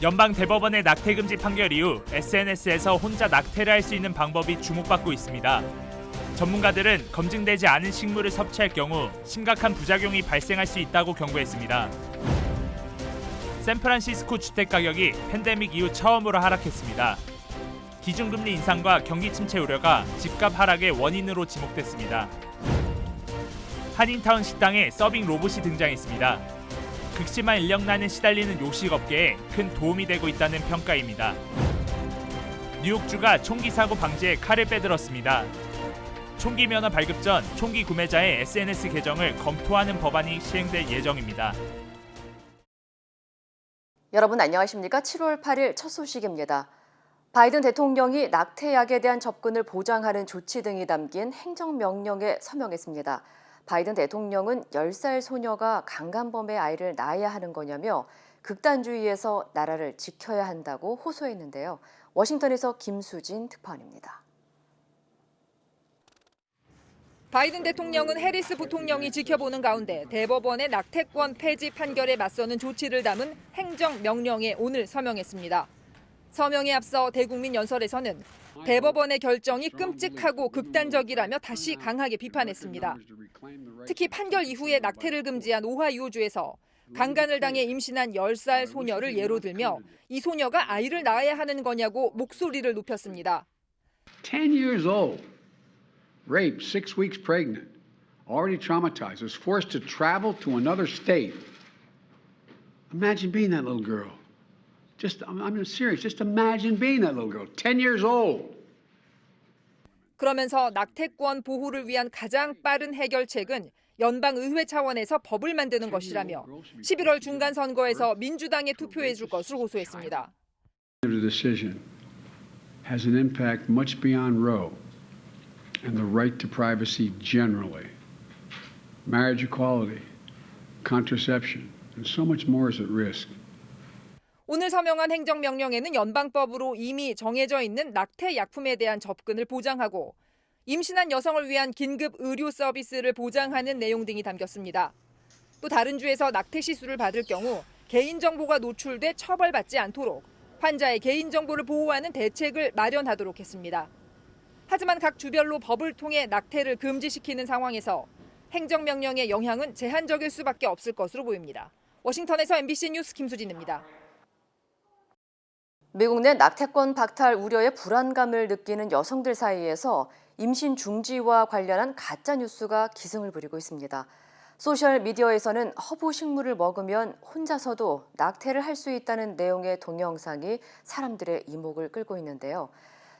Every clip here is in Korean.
연방 대법원의 낙태 금지 판결 이후 SNS에서 혼자 낙태를 할 수 있는 방법이 주목받고 있습니다. 전문가들은 검증되지 않은 식물을 섭취할 경우 심각한 부작용이 발생할 수 있다고 경고했습니다. 샌프란시스코 주택 가격이 팬데믹 이후 처음으로 하락했습니다. 기준금리 인상과 경기 침체 우려가 집값 하락의 원인으로 지목됐습니다. 한인타운 식당에 서빙 로봇이 등장했습니다. 극심한 인력난에 시달리는 요식업계에 큰 도움이 되고 있다는 평가입니다. 뉴욕주가 총기 사고 방지에 칼을 빼들었습니다. 총기 면허 발급 전 총기 구매자의 SNS 계정을 검토하는 법안이 시행될 예정입니다. 여러분 안녕하십니까? 7월 8일 첫 소식입니다. 바이든 대통령이 낙태약에 대한 접근을 보장하는 조치 등이 담긴 행정명령에 서명했습니다. 바이든 대통령은 10살 소녀가 강간범의 아이를 낳아야 하는 거냐며 극단주의에서 나라를 지켜야 한다고 호소했는데요. 워싱턴에서 김수진 특파원입니다. 바이든 대통령은 해리스 부통령이 지켜보는 가운데 대법원의 낙태권 폐지 판결에 맞서는 조치를 담은 행정명령에 오늘 서명했습니다. 서명에 앞서 대국민 연설에서는 대법원의 결정이 끔찍하고 극단적이라며 다시 강하게 비판했습니다. 특히 판결 이후에 낙태를 금지한 오하이오주에서 강간을 당해 임신한 10살 소녀를 예로 들며 이 소녀가 아이를 낳아야 하는 거냐고 목소리를 높였습니다. 10 years old, raped, 6 weeks pregnant, already traumatized, was forced to travel to another state. Imagine being that little girl. I'm serious. Just imagine being that little girl, 10 years old. 그러면서 낙태권 보호를 위한 가장 빠른 해결책은 연방의회 차원에서 법을 만드는 것이라며 11월 중간 선거에서 민주당에 투표해 줄 것을 호소했습니다. The decision has an impact much beyond Roe and the right to privacy generally. Marriage equality, contraception, and so much more is at risk. 오늘 서명한 행정명령에는 연방법으로 이미 정해져 있는 낙태 약품에 대한 접근을 보장하고 임신한 여성을 위한 긴급 의료 서비스를 보장하는 내용 등이 담겼습니다. 또 다른 주에서 낙태 시술을 받을 경우 개인정보가 노출돼 처벌받지 않도록 환자의 개인정보를 보호하는 대책을 마련하도록 했습니다. 하지만 각 주별로 법을 통해 낙태를 금지시키는 상황에서 행정명령의 영향은 제한적일 수밖에 없을 것으로 보입니다. 워싱턴에서 MBC 뉴스 김수진입니다. 미국 내 낙태권 박탈 우려에 불안감을 느끼는 여성들 사이에서 임신 중지와 관련한 가짜 뉴스가 기승을 부리고 있습니다. 소셜 미디어에서는 허브 식물을 먹으면 혼자서도 낙태를 할 수 있다는 내용의 동영상이 사람들의 이목을 끌고 있는데요.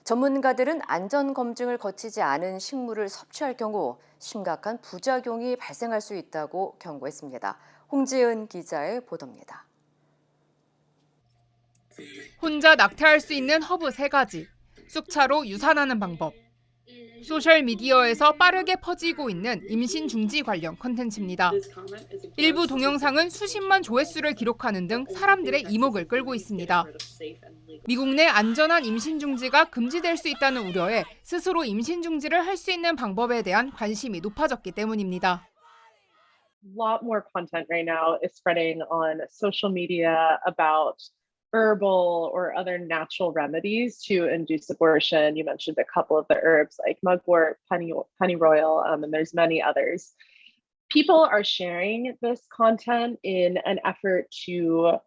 전문가들은 안전 검증을 거치지 않은 식물을 섭취할 경우 심각한 부작용이 발생할 수 있다고 경고했습니다. 홍지은 기자의 보도입니다. 혼자 낙태할 수 있는 허브 3가지, 쑥차로 유산하는 방법. 소셜미디어에서 빠르게 퍼지고 있는 임신 중지 관련 콘텐츠입니다. 일부 동영상은 수십만 조회수를 기록하는 등 사람들의 이목을 끌고 있습니다. 미국 내 안전한 임신 중지가 금지될 수 있다는 우려에 스스로 임신 중지를 할 수 있는 방법에 대한 관심이 높아졌기 때문입니다. A lot more content right now is spreading on social media about herbal or other natural remedies to induce abortion. You mentioned a couple of the herbs like mugwort, pennyroyal, and there's many others. People are sharing this content in an effort to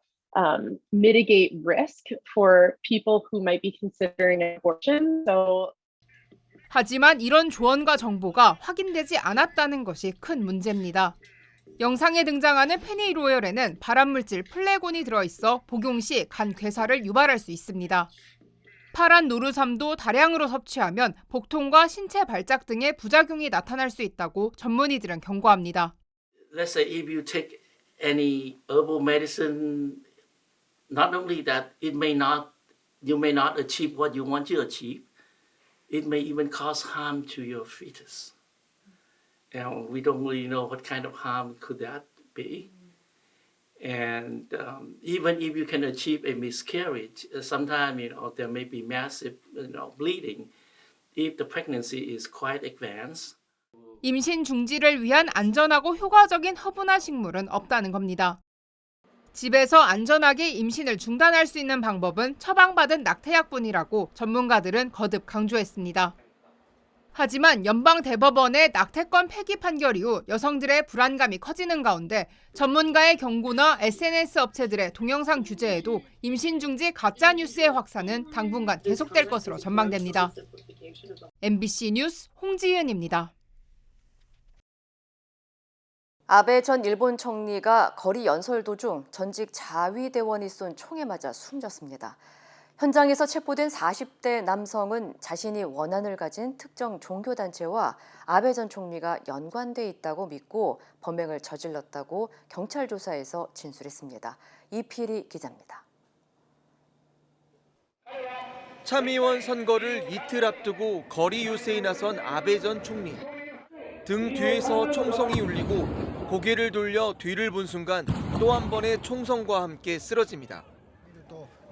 mitigate risk for people who might be considering abortion. 하지만 이런 조언과 정보가 확인되지 않았다는 것이 큰 문제입니다. 영상에 등장하는 페니로열에는 발암물질 플레곤이 들어있어 복용 시 간 괴사를 유발할 수 있습니다. 파란 노르삼도 다량으로 섭취하면 복통과 신체 발작 등의 부작용이 나타날 수 있다고 전문의들은 경고합니다. Let's say if you take any herbal medicine, not only that you may not achieve what you want to achieve, it may even cause harm to your fetus. We don't really know what kind of harm could that be. And even if you can achieve a miscarriage, sometimes there may be massive bleeding if the pregnancy is quite advanced. 임신 중지를 위한 안전하고 효과적인 허브나 식물은 없다는 겁니다. 집에서 안전하게 임신을 중단할 수 있는 방법은 처방받은 낙태약뿐이라고 전문가들은 거듭 강조했습니다. 하지만 연방대법원의 낙태권 폐기 판결 이후 여성들의 불안감이 커지는 가운데 전문가의 경고나 SNS 업체들의 동영상 규제에도 임신 중지 가짜 뉴스의 확산은 당분간 계속될 것으로 전망됩니다. MBC 뉴스 홍지은입니다. 아베 전 일본 총리가 거리 연설 도중 전직 자위대원이 쏜 총에 맞아 숨졌습니다. 현장에서 체포된 40대 남성은 자신이 원한을 가진 특정 종교단체와 아베 전 총리가 연관돼 있다고 믿고 범행을 저질렀다고 경찰 조사에서 진술했습니다. 이필희 기자입니다. 참의원 선거를 이틀 앞두고 거리 유세에 나선 아베 전 총리. 등 뒤에서 총성이 울리고 고개를 돌려 뒤를 본 순간 또 한 번의 총성과 함께 쓰러집니다.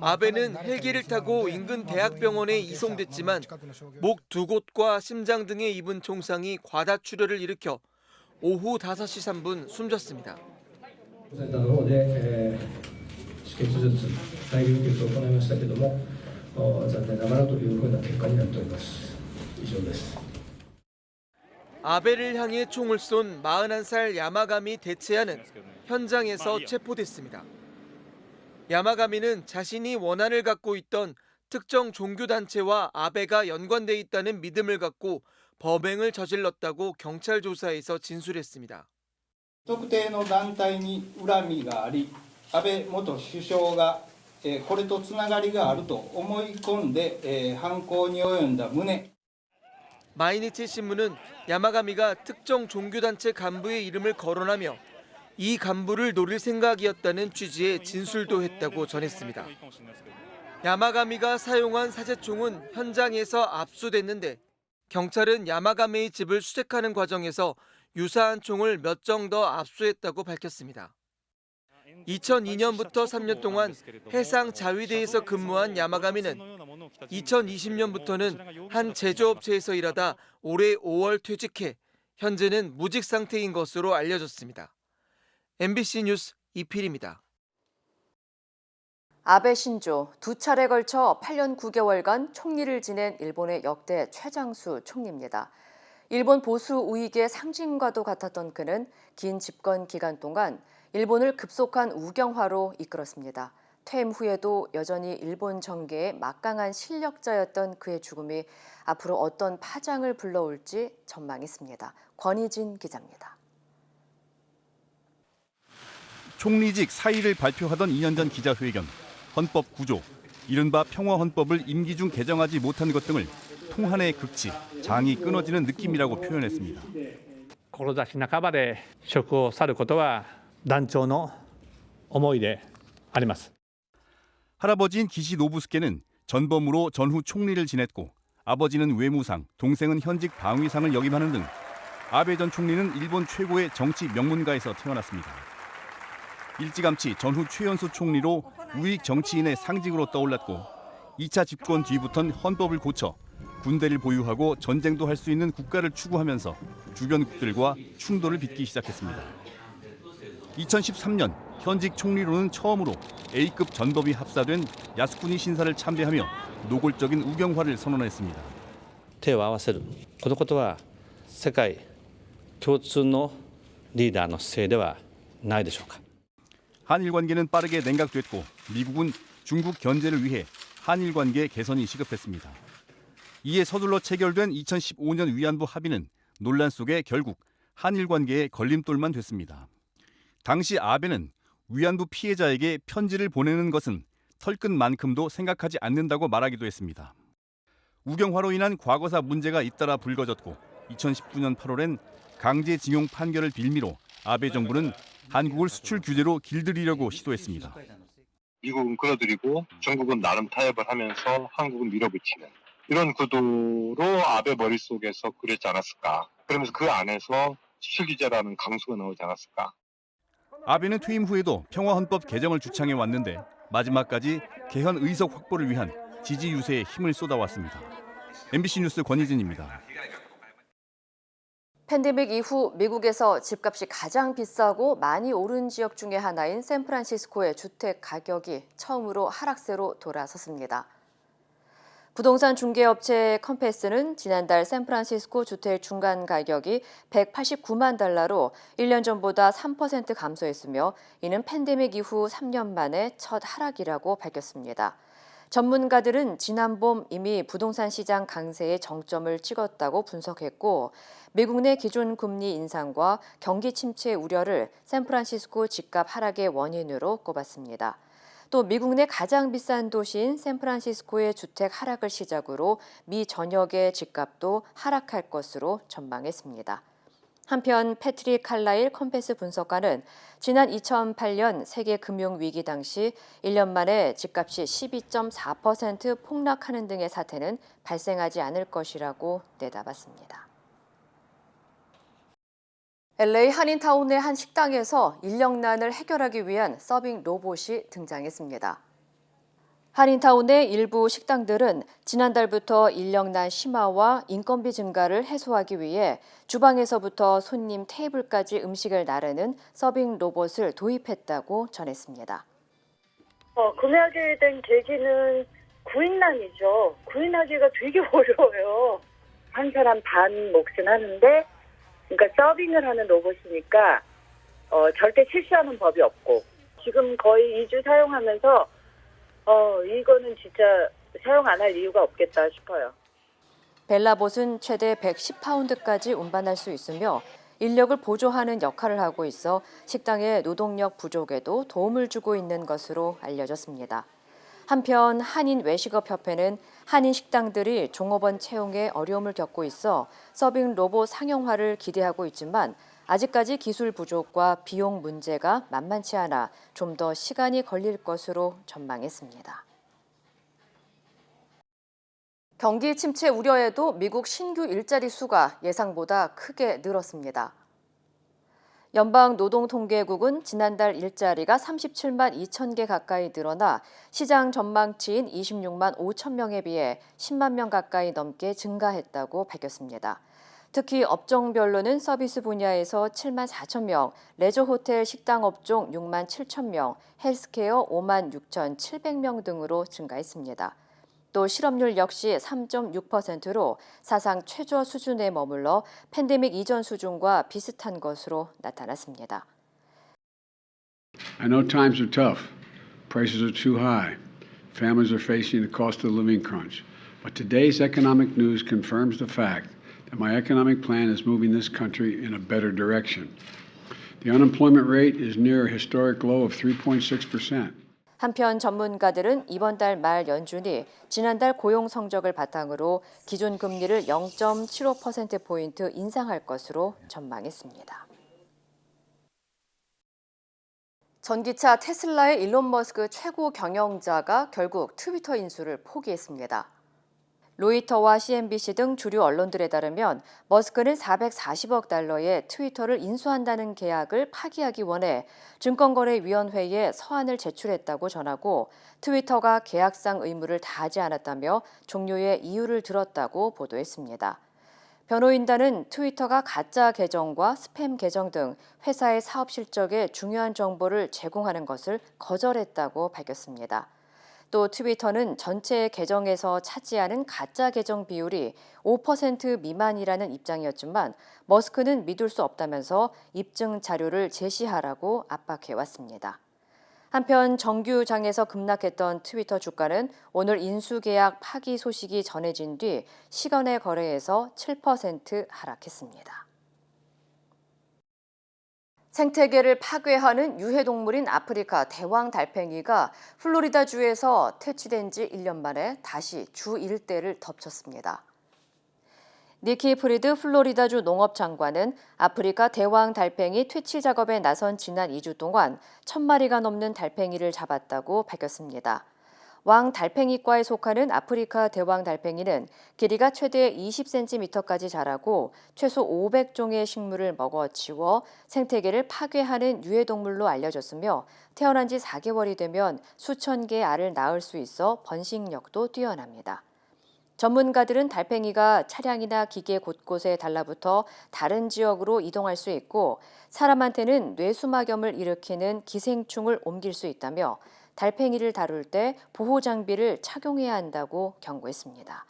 아베는 헬기를 타고 인근 대학병원에 이송됐지만 목 두 곳과 심장 등에 입은 총상이 과다출혈을 일으켜 오후 5시 3분 숨졌습니다. 아베를 향해 총을 쏜 41살 야마가미 대체야는 현장에서 체포됐습니다. 야마가미는 자신이 원한을 갖고 있던 특정 종교단체와 아베가 연관돼 있다는 믿음을 갖고 범행을 저질렀다고 경찰 조사에서 진술했습니다. 特定の団体に恨みがあり、安倍元首相がこれとつながりがあると思い込んで犯行に及んだ旨。 마이니치 신문은 야마가미가 특정 종교단체 간부의 이름을 거론하며 이 간부를 노릴 생각이었다는 취지의 진술도 했다고 전했습니다. 야마가미가 사용한 사제총은 현장에서 압수됐는데 경찰은 야마가미의 집을 수색하는 과정에서 유사한 총을 몇 정 더 압수했다고 밝혔습니다. 2002년부터 3년 동안 해상 자위대에서 근무한 야마가미는 2020년부터는 한 제조업체에서 일하다 올해 5월 퇴직해 현재는 무직 상태인 것으로 알려졌습니다. MBC 뉴스 이필입니다. 아베 신조 두 차례 걸쳐 8년 9개월간 총리를 지낸 일본의 역대 최장수 총리입니다. 일본 보수 우익의 상징과도 같았던 그는 긴 집권 기간 동안 일본을 급속한 우경화로 이끌었습니다. 퇴임 후에도 여전히 일본 정계의 막강한 실력자였던 그의 죽음이 앞으로 어떤 파장을 불러올지 전망했습니다. 권희진 기자입니다. 총리직 사의를 발표하던 2년 전 기자회견, 헌법 구조, 이른바 평화헌법을 임기 중 개정하지 못한 것 등을 통한의 극치, 장이 끊어지는 느낌이라고 표현했습니다. 志半ばで職を去ることは断腸の思いであります。 할아버지인 기시 노부스케는 전범으로 전후 총리를 지냈고 아버지는 외무상, 동생은 현직 방위상을 역임하는 등 아베 전 총리는 일본 최고의 정치 명문가에서 태어났습니다. 일찌감치 전후 최연소 총리로 우익 정치인의 상징으로 떠올랐고 2차 집권 뒤부턴 헌법을 고쳐 군대를 보유하고 전쟁도 할 수 있는 국가를 추구하면서 주변국들과 충돌을 빚기 시작했습니다. 2013년 현직 총리로는 처음으로 A급 전범이 합사된 야스쿠니 신사를 참배하며 노골적인 우경화를 선언했습니다. 手を合わせるこのことは世界共通のリーダーの姿勢ではないでしょうか。 한일 관계는 빠르게 냉각됐고 미국은 중국 견제를 위해 한일 관계 개선이 시급했습니다. 이에 서둘러 체결된 2015년 위안부 합의는 논란 속에 결국 한일 관계의 걸림돌만 됐습니다. 당시 아베는 위안부 피해자에게 편지를 보내는 것은 털끝만큼도 생각하지 않는다고 말하기도 했습니다. 우경화로 인한 과거사 문제가 잇따라 불거졌고 2019년 8월엔 강제징용 판결을 빌미로 아베 정부는 한국을 수출 규제로 길들이려고 시도했습니다. 미국은 끌어들이고 중국은 나름 타협을 하면서 한국은 밀어붙이는 이런 구도로 아베 머릿속에서 그렸지 않았을까. 그러면서 그 안에서 수출 규제라는 강수가 나오지 않았을까. 아베는 퇴임 후에도 평화헌법 개정을 주창해 왔는데 마지막까지 개헌 의석 확보를 위한 지지 유세에 힘을 쏟아왔습니다. MBC 뉴스 권희진입니다. 팬데믹 이후 미국에서 집값이 가장 비싸고 많이 오른 지역 중에 하나인 샌프란시스코의 주택 가격이 처음으로 하락세로 돌아섰습니다. 부동산 중개업체 컴패스는 지난달 샌프란시스코 주택 중간 가격이 189만 달러로 1년 전보다 3% 감소했으며 이는 팬데믹 이후 3년 만에 첫 하락이라고 밝혔습니다. 전문가들은 지난 봄 이미 부동산 시장 강세의 정점을 찍었다고 분석했고 미국 내 기준 금리 인상과 경기 침체 우려를 샌프란시스코 집값 하락의 원인으로 꼽았습니다. 또 미국 내 가장 비싼 도시인 샌프란시스코의 주택 하락을 시작으로 미 전역의 집값도 하락할 것으로 전망했습니다. 한편 패트릭 칼라일 컴패스 분석가는 지난 2008년 세계 금융위기 당시 1년 만에 집값이 12.4% 폭락하는 등의 사태는 발생하지 않을 것이라고 내다봤습니다. LA 한인타운의 한 식당에서 인력난을 해결하기 위한 서빙 로봇이 등장했습니다. 한인타운 내 일부 식당들은 지난달부터 인력난 심화와 인건비 증가를 해소하기 위해 주방에서부터 손님 테이블까지 음식을 나르는 서빙 로봇을 도입했다고 전했습니다. 구매하게 된 계기는 구인난이죠. 구인하기가 되게 어려워요. 한 사람 반 몫은 하는데, 그러니까 서빙을 하는 로봇이니까 절대 실수하는 법이 없고, 지금 거의 2주 사용하면서 이거는 진짜 사용 안 할 이유가 없겠다 싶어요. 벨라봇은 최대 110파운드까지 운반할 수 있으며 인력을 보조하는 역할을 하고 있어 식당의 노동력 부족에도 도움을 주고 있는 것으로 알려졌습니다. 한편 한인 외식업협회는 한인 식당들이 종업원 채용에 어려움을 겪고 있어 서빙 로봇 상용화를 기대하고 있지만 아직까지 기술 부족과 비용 문제가 만만치 않아 좀 더 시간이 걸릴 것으로 전망했습니다. 경기 침체 우려에도 미국 신규 일자리 수가 예상보다 크게 늘었습니다. 연방노동통계국은 지난달 일자리가 37만 2천 개 가까이 늘어나 시장 전망치인 26만 5천 명에 비해 10만 명 가까이 넘게 증가했다고 밝혔습니다. 특히 업종별로는 서비스 분야에서 7만 4천 명, 레저 호텔 식당 업종 6만 7천 명, 헬스케어 5만 6천 700명 등으로 증가했습니다. 또 실업률 역시 3.6%로 사상 최저 수준에 머물러 팬데믹 이전 수준과 비슷한 것으로 나타났습니다. I know times are tough. Prices are too high. Families are facing the cost of the living crunch. But today's economic news confirms the fact that my economic plan is moving this country in a better direction. The unemployment rate is near a historic low of 3.6%. 한편 전문가들은 이번 달 말 연준이 지난달 고용 성적을 바탕으로 기준 금리를 0.75%포인트 인상할 것으로 전망했습니다. 전기차 테슬라의 일론 머스크 최고 경영자가 결국 트위터 인수를 포기했습니다. 로이터와 CNBC 등 주류 언론들에 따르면 머스크는 440억 달러의 트위터를 인수한다는 계약을 파기하기 원해 증권거래위원회에 서한을 제출했다고 전하고 트위터가 계약상 의무를 다하지 않았다며 종료의 이유를 들었다고 보도했습니다. 변호인단은 트위터가 가짜 계정과 스팸 계정 등 회사의 사업 실적에 중요한 정보를 제공하는 것을 거절했다고 밝혔습니다. 또 트위터는 전체 계정에서 차지하는 가짜 계정 비율이 5% 미만이라는 입장이었지만 머스크는 믿을 수 없다면서 입증 자료를 제시하라고 압박해왔습니다. 한편 정규장에서 급락했던 트위터 주가는 오늘 인수계약 파기 소식이 전해진 뒤 시간의 거래에서 7% 하락했습니다. 생태계를 파괴하는 유해동물인 아프리카 대왕 달팽이가 플로리다주에서 퇴치된 지 1년 만에 다시 주 일대를 덮쳤습니다. 니키 프리드 플로리다주 농업장관은 아프리카 대왕 달팽이 퇴치 작업에 나선 지난 2주 동안 1,000마리가 넘는 달팽이를 잡았다고 밝혔습니다. 왕 달팽이과에 속하는 아프리카 대왕 달팽이는 길이가 최대 20cm까지 자라고 최소 500종의 식물을 먹어치워 생태계를 파괴하는 유해동물로 알려졌으며 태어난 지 4개월이 되면 수천 개의 알을 낳을 수 있어 번식력도 뛰어납니다. 전문가들은 달팽이가 차량이나 기계 곳곳에 달라붙어 다른 지역으로 이동할 수 있고 사람한테는 뇌수막염을 일으키는 기생충을 옮길 수 있다며 달팽이를 다룰 때 보호 장비를 착용해야 한다고 경고했습니다.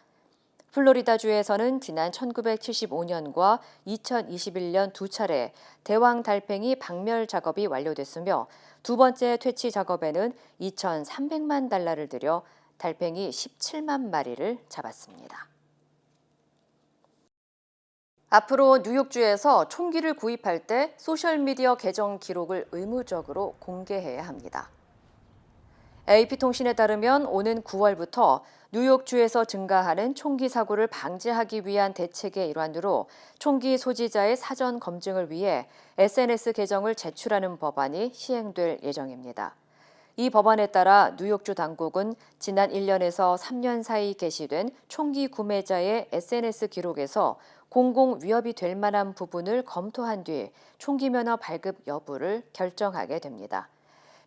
플로리다주에서는 지난 1975년과 2021년 두 차례 대왕 달팽이 박멸 작업이 완료됐으며 두 번째 퇴치 작업에는 2,300만 달러를 들여 달팽이 17만 마리를 잡았습니다. 앞으로 뉴욕주에서 총기를 구입할 때 소셜미디어 계정 기록을 의무적으로 공개해야 합니다. AP통신에 따르면 오는 9월부터 뉴욕주에서 증가하는 총기 사고를 방지하기 위한 대책의 일환으로 총기 소지자의 사전 검증을 위해 SNS 계정을 제출하는 법안이 시행될 예정입니다. 이 법안에 따라 뉴욕주 당국은 지난 1년에서 3년 사이 게시된 총기 구매자의 SNS 기록에서 공공 위협이 될 만한 부분을 검토한 뒤 총기 면허 발급 여부를 결정하게 됩니다.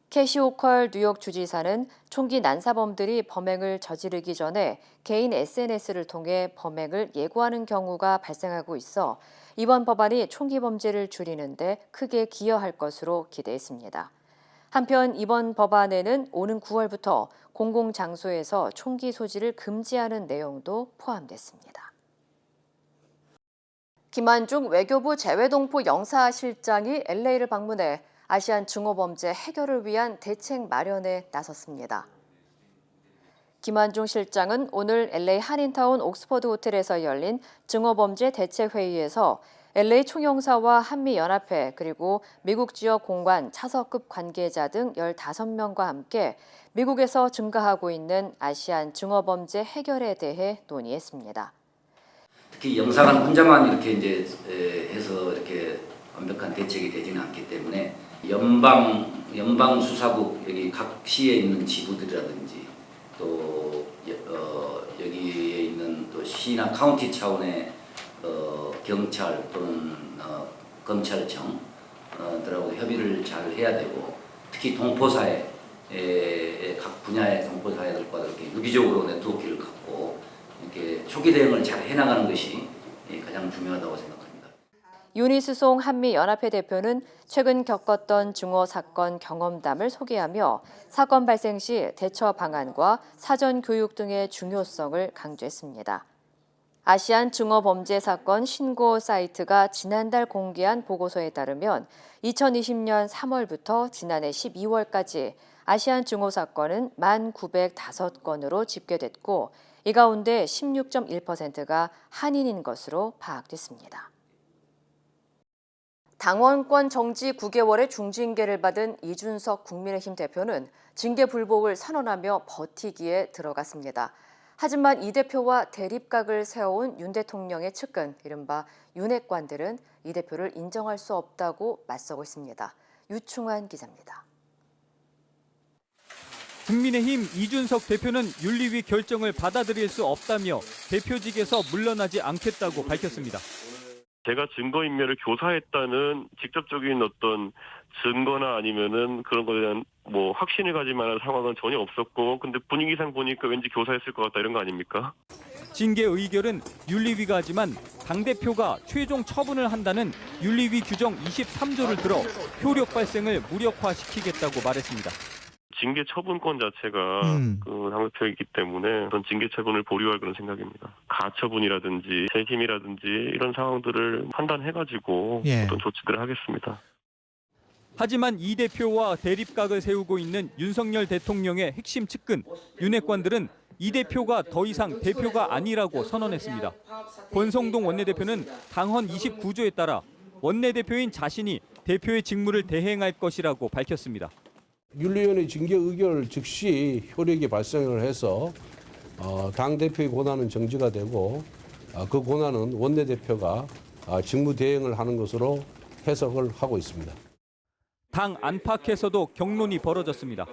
캐시 호컬 뉴욕 주지사는 총기 난사범들이 범행을 저지르기 전에 개인 SNS를 통해 범행을 예고하는 경우가 발생하고 있어 이번 법안이 총기 범죄를 줄이는 데 크게 기여할 것으로 기대했습니다. 한편 이번 법안에는 오는 9월부터 공공장소에서 총기 소지를 금지하는 내용도 포함됐습니다. 김한중 외교부 재외동포 영사실장이 LA를 방문해 아시안 증오범죄 해결을 위한 대책 마련에 나섰습니다. 김한중 실장은 오늘 LA 한인타운 옥스퍼드 호텔에서 열린 증오범죄 대책회의에서 LA 총영사와 한미연합회 그리고 미국 지역 공관 차서급 관계자 등 15명과 함께 미국에서 증가하고 있는 아시안 증오범죄 해결에 대해 논의했습니다. 특히 영사관 혼자만 이렇게 이제 해서 이렇게 완벽한 대책이 되지는 않기 때문에 연방 수사국 여기 각 시에 있는 지부들이라든지 또 여기에 있는 또 시나 카운티 차원의 경찰 또는 검찰청들하고 협의를 잘 해야 되고 특히 동포사회 각 분야의 동포사회들과 이렇게 유기적으로 네트워크를 갖고 이렇게 초기 대응을 잘 해나가는 것이 가장 중요하다고 생각합니다. 유니스송 한미연합회 대표는 최근 겪었던 증오 사건 경험담을 소개하며 사건 발생 시 대처 방안과 사전 교육 등의 중요성을 강조했습니다. 아시안 증오 범죄 사건 신고 사이트가 지난달 공개한 보고서에 따르면 2020년 3월부터 지난해 12월까지 아시안 증오 사건은 1,905건으로 집계됐고 이 가운데 16.1%가 한인인 것으로 파악됐습니다. 당원권 정지 9개월의 중징계를 받은 이준석 국민의힘 대표는 징계 불복을 선언하며 버티기에 들어갔습니다. 하지만 이 대표와 대립각을 세워온 윤 대통령의 측근, 이른바 윤핵관들은 이 대표를 인정할 수 없다고 맞서고 있습니다. 유충환 기자입니다. 국민의힘 이준석 대표는 윤리위 결정을 받아들일 수 없다며 대표직에서 물러나지 않겠다고 밝혔습니다. 제가 증거인멸을 교사했다는 직접적인 어떤 증거나 아니면은 그런 거에 대한 뭐 확신을 가질 만한 상황은 전혀 없었고, 근데 분위기상 보니까 왠지 교사했을 것 같다 이런 거 아닙니까? 징계 의결은 윤리위가 하지만 당대표가 최종 처분을 한다는 윤리위 규정 23조를 들어 효력 발생을 무력화시키겠다고 말했습니다. 징계 처분권 자체가 그 당대표이기 때문에 그런 징계 처분을 보류할 그런 생각입니다. 가처분이라든지 재심이라든지 이런 상황들을 판단해가지고 어떤 조치들을 하겠습니다. 하지만 이 대표와 대립각을 세우고 있는 윤석열 대통령의 핵심 측근 윤핵관들은 이 대표가 더 이상 대표가 아니라고 선언했습니다. 권성동 원내대표는 당헌 29조에 따라 원내대표인 자신이 대표의 직무를 대행할 것이라고 밝혔습니다. 윤리위원회 징계 의결 즉시 효력이 발생을 해서 당대표의 권한은 정지가 되고 그 권한은 원내대표가 직무 대행을 하는 것으로 해석을 하고 있습니다. 당 안팎에서도 격론이 벌어졌습니다.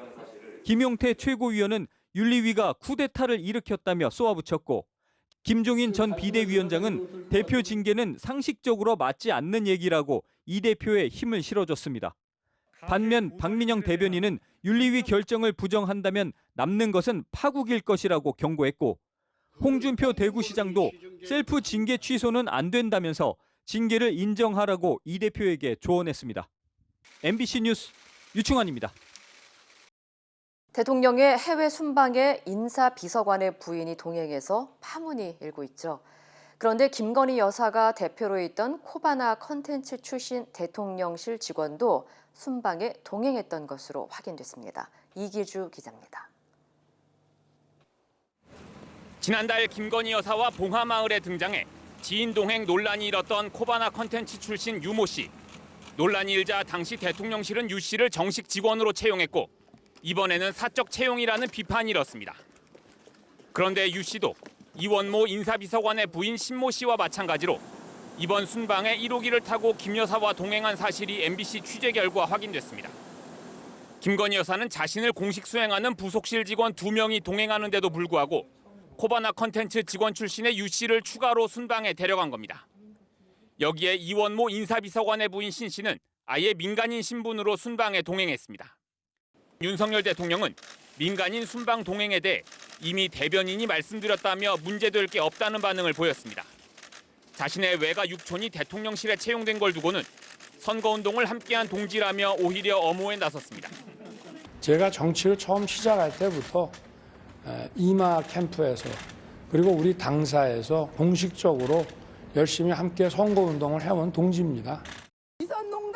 김용태 최고위원은 윤리위가 쿠데타를 일으켰다며 쏘아붙였고 김종인 전 비대위원장은 대표 징계는 상식적으로 맞지 않는 얘기라고 이 대표에 힘을 실어줬습니다. 반면 박민영 대변인은 윤리위 결정을 부정한다면 남는 것은 파국일 것이라고 경고했고 홍준표 대구시장도 셀프 징계 취소는 안 된다면서 징계를 인정하라고 이 대표에게 조언했습니다. MBC 뉴스 유충환입니다. 대통령의 해외 순방에 인사비서관의 부인이 동행해서 파문이 일고 있죠. 그런데 김건희 여사가 대표로 있던 코바나 컨텐츠 출신 대통령실 직원도 순방에 동행했던 것으로 확인됐습니다. 이기주 기자입니다. 지난달 김건희 여사와 봉하마을에 등장해 지인 동행 논란이 일었던 코바나 컨텐츠 출신 유모 씨. 논란이 일자 당시 대통령실은 유 씨를 정식 직원으로 채용했고 이번에는 사적 채용이라는 비판이 일었습니다. 그런데 유 씨도 이원모 인사비서관의 부인 신모 씨와 마찬가지로 이번 순방에 1호기를 타고 김 여사와 동행한 사실이 MBC 취재 결과 확인됐습니다. 김건희 여사는 자신을 공식 수행하는 부속실 직원 2명이 동행하는데도 불구하고 코바나 컨텐츠 직원 출신의 유 씨를 추가로 순방에 데려간 겁니다. 여기에 이원모 인사비서관의 부인 신 씨는 아예 민간인 신분으로 순방에 동행했습니다. 윤석열 대통령은 민간인 순방 동행에 대해 이미 대변인이 말씀드렸다며 문제될 게 없다는 반응을 보였습니다. 자신의 외가 육촌이 대통령실에 채용된 걸 두고는 선거운동을 함께한 동지라며 오히려 엄호에 나섰습니다. 제가 정치를 처음 시작할 때부터 이마 캠프에서 그리고 우리 당사에서 공식적으로 열심히 함께 선거운동을 해온 동지입니다.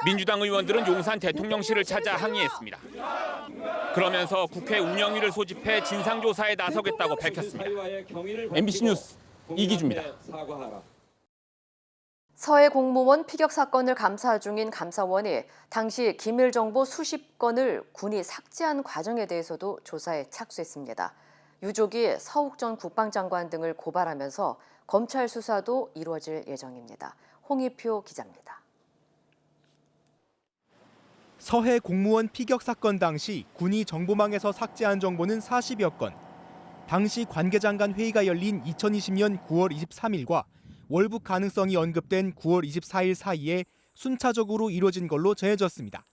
민주당 의원들은 용산 대통령실을 찾아 항의했습니다. 그러면서 국회 운영위를 소집해 진상조사에 나서겠다고 밝혔습니다. MBC 뉴스 이기주입니다. 서해 공무원 피격 사건을 감사 중인 감사원이 당시 기밀 정보 수십 건을 군이 삭제한 과정에 대해서도 조사에 착수했습니다. 유족이 서욱 전 국방장관 등을 고발하면서 검찰 수사도 이루어질 예정입니다. 홍희표 기자입니다. 서해 공무원 피격 사건 당시 군이 정보망에서 삭제한 정보는 40여 건. 당시 관계장관 회의가 열린 2020년 9월 23일과 월북 가능성이 언급된 9월 24일 사이에 순차적으로 이뤄진 걸로 전해졌습니다.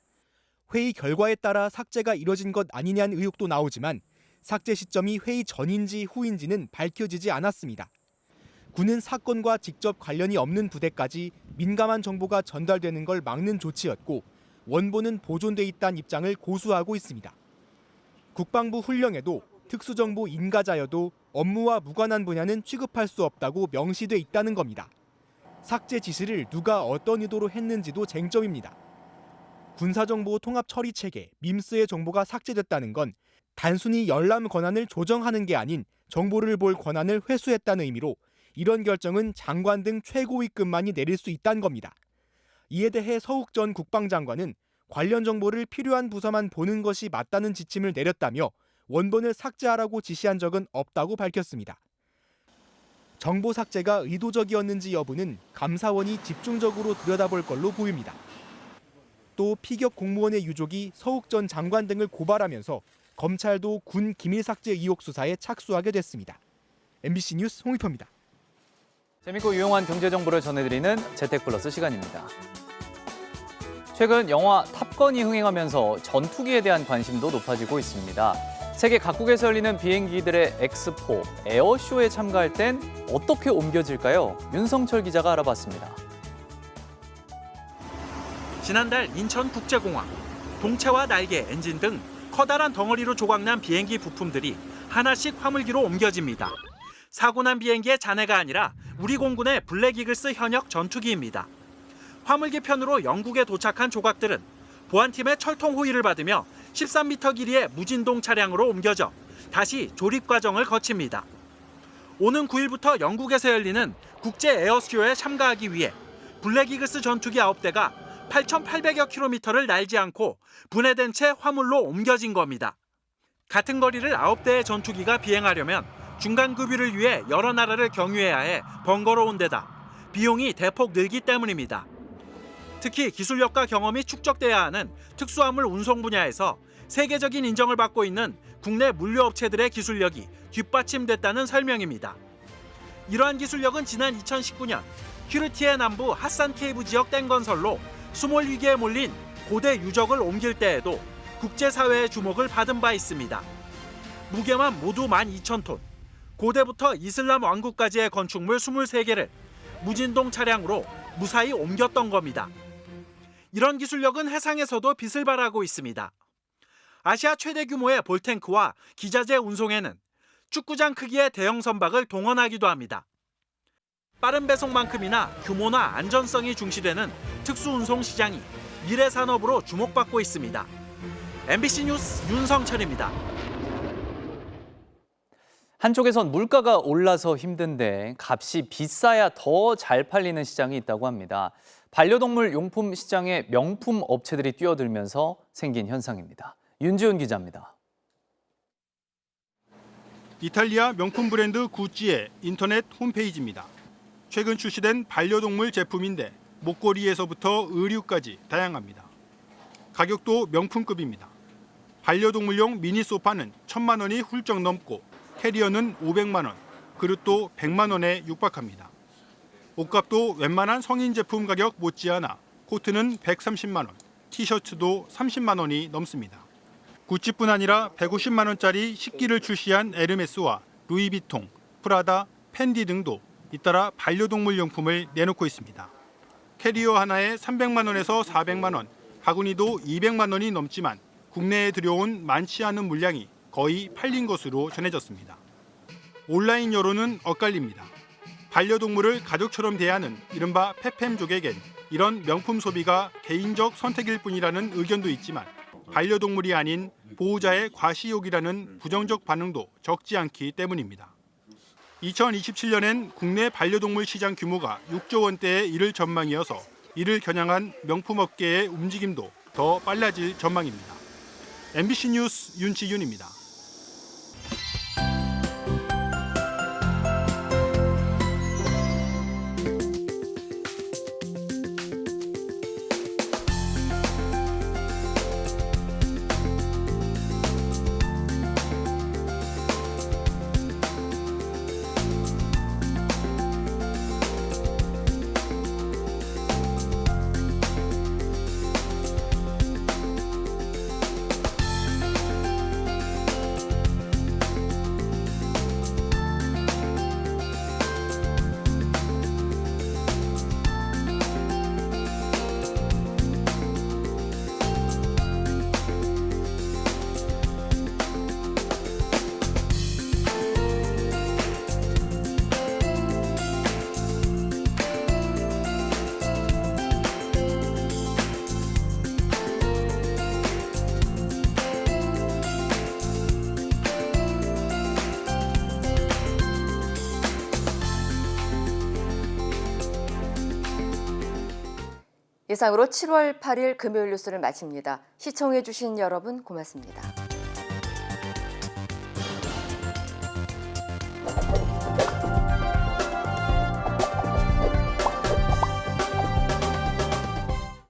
회의 결과에 따라 삭제가 이뤄진 것 아니냐는 의혹도 나오지만 삭제 시점이 회의 전인지 후인지는 밝혀지지 않았습니다. 군은 사건과 직접 관련이 없는 부대까지 민감한 정보가 전달되는 걸 막는 조치였고 원본은 보존돼 있다는 입장을 고수하고 있습니다. 국방부 훈령에도 특수정보 인가자여도 업무와 무관한 분야는 취급할 수 없다고 명시돼 있다는 겁니다. 삭제 지시를 누가 어떤 의도로 했는지도 쟁점입니다. 군사정보 통합 처리 체계 밈스의 정보가 삭제됐다는 건 단순히 열람 권한을 조정하는 게 아닌 정보를 볼 권한을 회수했다는 의미로 이런 결정은 장관 등 최고위급만이 내릴 수 있다는 겁니다. 이에 대해 서욱 전 국방장관은 관련 정보를 필요한 부서만 보는 것이 맞다는 지침을 내렸다며 원본을 삭제하라고 지시한 적은 없다고 밝혔습니다. 정보 삭제가 의도적이었는지 여부는 감사원이 집중적으로 들여다볼 걸로 보입니다. 또 피격 공무원의 유족이 서욱 전 장관 등을 고발하면서 검찰도 군 기밀 삭제 의혹 수사에 착수하게 됐습니다. MBC 뉴스 홍희표입니다. 재밌고 유용한 경제 정보를 전해드리는 재택플러스 시간입니다. 최근 영화 탑건이 흥행하면서 전투기에 대한 관심도 높아지고 있습니다. 세계 각국에서 열리는 비행기들의 엑스포, 에어쇼에 참가할 땐 어떻게 옮겨질까요? 윤성철 기자가 알아봤습니다. 지난달 인천국제공항, 동체와 날개, 엔진 등 커다란 덩어리로 조각난 비행기 부품들이 하나씩 화물기로 옮겨집니다. 사고 난 비행기의 잔해가 아니라 우리 공군의 블랙이글스 현역 전투기입니다. 화물기 편으로 영국에 도착한 조각들은 보안팀의 철통 호의를 받으며 13m 길이의 무진동 차량으로 옮겨져 다시 조립 과정을 거칩니다. 오는 9일부터 영국에서 열리는 국제 에어쇼에 참가하기 위해 블랙이글스 전투기 9대가 8,800여 킬로미터를 날지 않고 분해된 채 화물로 옮겨진 겁니다. 같은 거리를 9대의 전투기가 비행하려면 중간 급유를 위해 여러 나라를 경유해야 해 번거로운 데다 비용이 대폭 늘기 때문입니다. 특히 기술력과 경험이 축적돼야 하는 특수화물 운송 분야에서 세계적인 인정을 받고 있는 국내 물류업체들의 기술력이 뒷받침됐다는 설명입니다. 이러한 기술력은 지난 2019년 튀르키예 남부 하산 케이브 지역 댐 건설로 수몰 위기에 몰린 고대 유적을 옮길 때에도 국제사회의 주목을 받은 바 있습니다. 무게만 모두 12,000톤, 고대부터 이슬람 왕국까지의 건축물 23개를 무진동 차량으로 무사히 옮겼던 겁니다. 이런 기술력은 해상에서도 빛을 발하고 있습니다. 아시아 최대 규모의 볼탱크와 기자재 운송에는 축구장 크기의 대형 선박을 동원하기도 합니다. 빠른 배송만큼이나 규모나 안전성이 중시되는 특수운송 시장이 미래 산업으로 주목받고 있습니다. MBC 뉴스 윤성철입니다. 한쪽에선 물가가 올라서 힘든데 값이 비싸야 더 잘 팔리는 시장이 있다고 합니다. 반려동물 용품 시장에 명품 업체들이 뛰어들면서 생긴 현상입니다. 윤지훈 기자입니다. 이탈리아 명품 브랜드 구찌의 인터넷 홈페이지입니다. 최근 출시된 반려동물 제품인데 목걸이에서부터 의류까지 다양합니다. 가격도 명품급입니다. 반려동물용 미니 소파는 1,000만 원이 훌쩍 넘고 캐리어는 500만 원, 그릇도 100만 원에 육박합니다. 옷값도 웬만한 성인 제품 가격 못지않아 코트는 130만 원, 티셔츠도 30만 원이 넘습니다. 구찌뿐 아니라 150만 원짜리 식기를 출시한 에르메스와 루이비통, 프라다, 펜디 등도 잇따라 반려동물 용품을 내놓고 있습니다. 캐리어 하나에 300만 원에서 400만 원, 바구니도 200만 원이 넘지만 국내에 들여온 많지 않은 물량이 거의 팔린 것으로 전해졌습니다. 온라인 여론은 엇갈립니다. 반려동물을 가족처럼 대하는 이른바 페팸족에겐 이런 명품 소비가 개인적 선택일 뿐이라는 의견도 있지만 반려동물이 아닌 보호자의 과시욕이라는 부정적 반응도 적지 않기 때문입니다. 2027년엔 국내 반려동물 시장 규모가 6조 원대에 이를 전망이어서 이를 겨냥한 명품업계의 움직임도 더 빨라질 전망입니다. MBC 뉴스 윤지윤입니다. 이상으로 7월 8일 금요일 뉴스를 마칩니다. 시청해주신 여러분 고맙습니다.